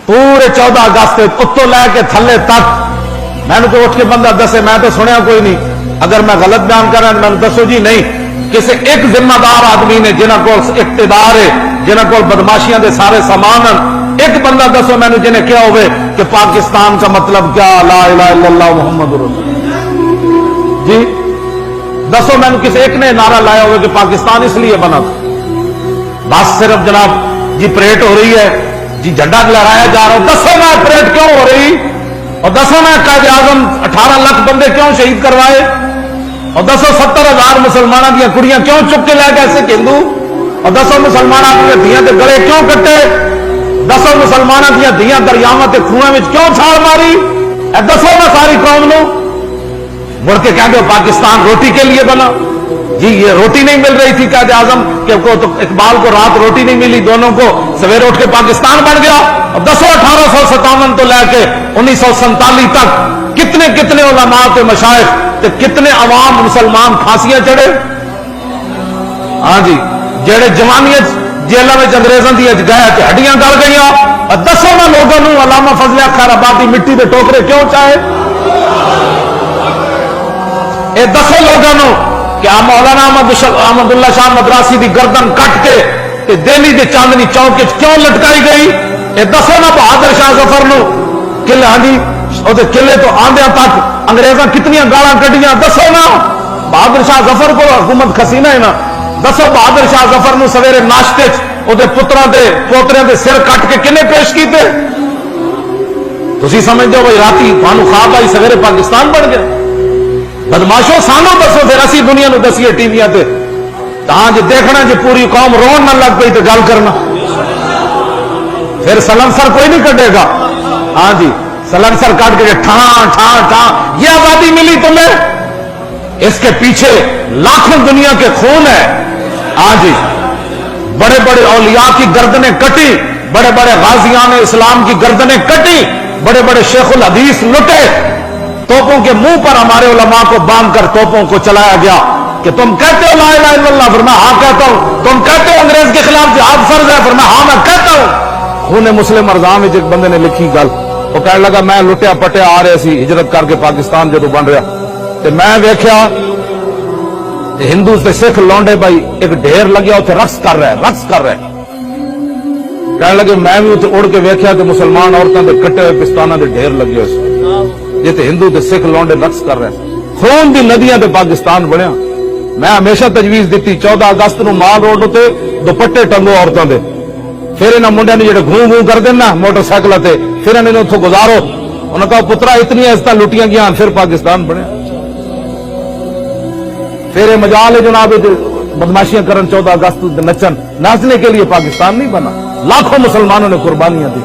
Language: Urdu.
پورے 14 اگست اتوں لے کے تھلے تک میں نے کوئی اٹھ کے بندہ دسے، میں تو سنیا کوئی نہیں، اگر میں غلط بیان کر رہا میں نے دسو جی نہیں، کسی ایک ذمہ دار آدمی نے جنہاں کو اقتدار ہے، جنہاں کو بدماشیاں دے سارے سامان ہیں، ایک بندہ دسو میں نے جنہیں کیا ہوئے کہ پاکستان کا مطلب کیا، لا الہ الا اللہ محمد رسول اللہ، جی دسو میں نے کسی ایک نے نعرہ لایا ہوئے کہ پاکستان اس لیے بنا تھا؟ بس صرف جناب جی پریڈ ہو رہی ہے، جی جھنڈا لہرایا جا رہا ہے، دسو میں پریڈ کیوں ہو رہی، اور دسو میں قائد اعظم 18 لاکھ بندے کیوں شہید کروائے، اور دسو 70,000 مسلمانوں دیا کڑیاں کیوں چک کے لے گئے سکھ ہندو، اور دسو مسلمانوں دیا دھیاں کے گلے کیوں کٹے، دسو مسلمانوں دیا دھیاں دریاواں تے کنواں وچ کیوں چھال ماری، اے دسو میں ساری قوم نو مڑ کے کہہ دو پاکستان روٹی کے لیے بنا، جی یہ روٹی نہیں مل رہی تھی قائد اعظم کہ تو اقبال کو رات روٹی نہیں ملی، دونوں کو سویرے اٹھ کے پاکستان بن گیا، اور دسو 1857 تو لے کے 1947 تک کتنے کتنے علماء تے مشائخ تے کتنے عوام مسلمان پھانسیاں چڑھے، ہاں جی جہے جوانی جیلوں میں انگریزوں کی گئے تے ہڈیاں گل گئی، اور دسو میں لوگوں علامہ فضل خیر آبادی مٹی دے ٹوکرے کیوں چاہے، اے دسو لوگوں کہ مولانا احمد اللہ شاہ مدراسی دی گردن کٹ کے تے دہلی دے چاندنی چوک کیوں لٹکائی گئی، اے دسو نا بہادر شاہ ظفر نو قلعے ہاں جی قلعے تو آندیاں تک انگریزاں کتنی گالاں کٹیاں، دسو نا بہادر شاہ ظفر کو حکومت کھسینا ہے نا، دسو بہادر شاہ ظفر نو سویرے ناشتے پتراں دے پوتریاں دے سر کٹ کے کنے پیش کیتے، تسی سمجھتے ہو بھائی راتی تانوں خواب آئی سویرے پاکستان بن گیا، بدماشو سانو دسو پھر اسی دنیا نو دسیے ٹی ویاں تے تاں جے دیکھنا جے پوری قوم رون نہ لگ پئی تے گل کرنا، پھر سلنسر کوئی نہیں کٹے گا، ہاں جی سلنسر کٹ کے ٹھان ٹھان ٹھان، یہ آزادی ملی تمہیں، اس کے پیچھے لاکھوں دنیا کے خون ہے، ہاں جی بڑے بڑے اولیاء کی گردنیں کٹی، بڑے بڑے غازیان اسلام کی گردنیں کٹی، بڑے بڑے شیخ الحدیث لٹے، توپوں کے منہ پر ہمارے علماء کو باندھ کر توپوں کو چلایا گیا کہ تم کہتے ہو لا الہ الا اللہ، فرمایا ہاں کہتا ہوں، تم کہتے ہو انگریز کے خلاف جہاد فرض ہے، فرمایا ہاں میں کہتا ہوں۔ خون مسلم ارزاں میں ایک بندے نے لکھی گل، وہ کہنے لگا میں لٹیا پٹیا آ رہے سی ہجرت کر کے پاکستان جدو بن رہا تے میں ویکھیا ہندو تے سکھ لونڈے بھائی ایک ڈھیر لگیا اتنے رقص کر رہے، کہنے لگے میں بھی اتنے اڑ کے ویکھیا کہ مسلمان عورتوں کے کٹے ہوئے پستانہ دے ڈھیر لگے ہوئے، جیتے ہندو تے سکھ لونڈے رقص کر رہے ہیں، خون دی ندیاں تے پاکستان بنیا۔ میں ہمیشہ تجویز دیتی 14 اگست نو مال روڈ تے دوپٹے ٹنگو عورتوں دے، پھر انہاں منڈیاں نے جڑے گھوں گھوں کر دینا موٹر سائیکل تے، پھر انہاں نے اتھوں گزارو، انہاں کہا پترا اتنی عزتاں لٹیاں گیاں پھر پاکستان بنیا، پھر یہ مجال ہے جناب بدماشیاں کرن 14 اگست نچن، ناچنے کے لیے پاکستان نہیں بنا، لاکھوں مسلمانوں نے قربانیاں دی۔